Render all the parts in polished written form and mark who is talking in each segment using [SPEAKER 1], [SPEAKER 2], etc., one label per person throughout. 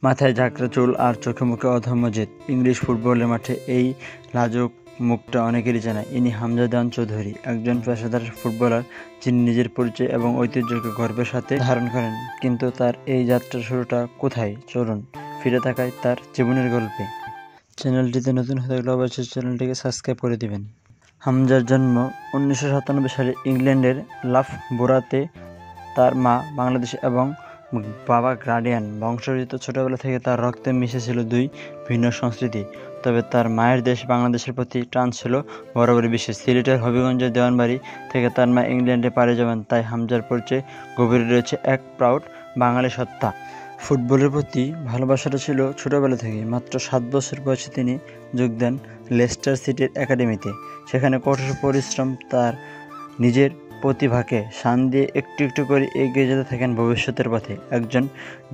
[SPEAKER 1] মাথায় ঝাঁকড়া চুল আর চোখে মুখে অধম্য জেদ। ইংলিশ ফুটবলের মাঠে এই লাজুক মুখটা অনেকেরই জানা। ইনি হামজা দেওয়ান চৌধুরী, একজন পেশাদার ফুটবলার যিনি নিজের পরিচয় এবং ঐতিহ্যকে গর্বের সাথে ধারণ করেন। কিন্তু তার এই যাত্রার শুরুটা কোথায়? চলুন ফিরে তাকাই তার জীবনের গল্পে। চ্যানেলটিতে নতুন হয়ে থাকলে অবশ্যই চ্যানেলটিকে সাবস্ক্রাইব করে দিবেন। হামজার জন্ম 1997 সালে ইংল্যান্ডের লাফবোরাতে। তার মা বাংলাদেশি এবং বাবা গার্ডিয়ান বংশোদ্ভূত। ছোটবেলা থেকে তার রক্তে মিশেছিল দুই ভিন্ন সংস্কৃতি, তবে তার মায়ের দেশ বাংলাদেশের প্রতি টান ছিল বরাবরই বিশেষ। সিলেটের হবিগঞ্জের দেওয়ানবাড়ি থেকে তার মা ইংল্যান্ডে পাড়ি যাবেন, তাই হামজার পরিচয় গভীরে রয়েছে এক প্রাউড বাঙালি সত্তা। ফুটবলের প্রতি ভালোবাসাটা ছিল ছোটবেলা থেকেই। মাত্র 7 বছর বয়সে তিনি যোগ দেন লেস্টার সিটির একাডেমিতে। সেখানে কঠোর পরিশ্রম তার নিজের প্রতিভাকে শান দিয়ে একটু একটু করে এগিয়ে যেতে থাকেন ভবিষ্যতের পথে। একজন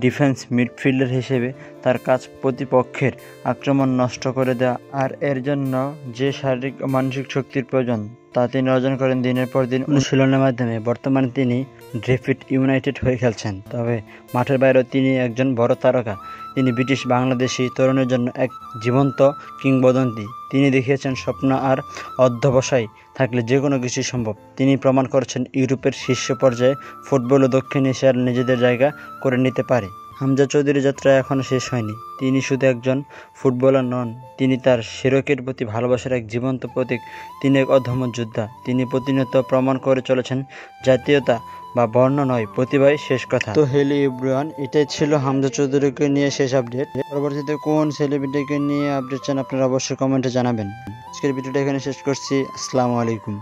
[SPEAKER 1] ডিফেন্স মিডফিল্ডার হিসেবে তার কাজ প্রতিপক্ষের আক্রমণ নষ্ট করে দেওয়া, আর এর জন্য যে শারীরিক ও মানসিক শক্তির প্রয়োজন তা তিনি অর্জন করেন দিনের পর দিন অনুশীলনের মাধ্যমে। বর্তমানে তিনি ড্রেফিড ইউনাইটেড হয়ে খেলছেন, তবে মাঠের বাইরেও তিনি একজন বড় তারকা। তিনি ব্রিটিশ বাংলাদেশি তরুণের জন্য এক জীবন্ত কিংবদন্তি। তিনি দেখিয়েছেন স্বপ্ন আর অধ্যবসায় থাকলে যে কোনো কিছুই সম্ভব। তিনি প্রমাণ করেছেন ইউরোপের শীর্ষ পর্যায়ে ফুটবল ও দক্ষিণ এশিয়ার নিজেদের জায়গা করে নিতে পারে। হামজা চৌধুরীর যাত্রা এখনও শেষ হয়নি। তিনি শুধু একজন ফুটবলার নন, তিনি তার শিরকের প্রতি ভালোবাসার এক জীবন্ত প্রতীক। তিনি এক অদম্য যোদ্ধা। তিনি প্রতিনিয়ত প্রমাণ করে চলেছেন জাতীয়তা বা বর্ণ নয়, প্রতিভাই শেষ কথা। তো হ্যালো এভরিওয়ান, এটাই ছিল হামজা চৌধুরীকে নিয়ে শেষ আপডেট। পরবর্তীতে কোন সেলিব্রিটিকে নিয়ে আপডেট চান আপনারা অবশ্যই কমেন্টে জানাবেন। আজকের ভিডিওটা এখানে শেষ করছি। আসসালামু আলাইকুম।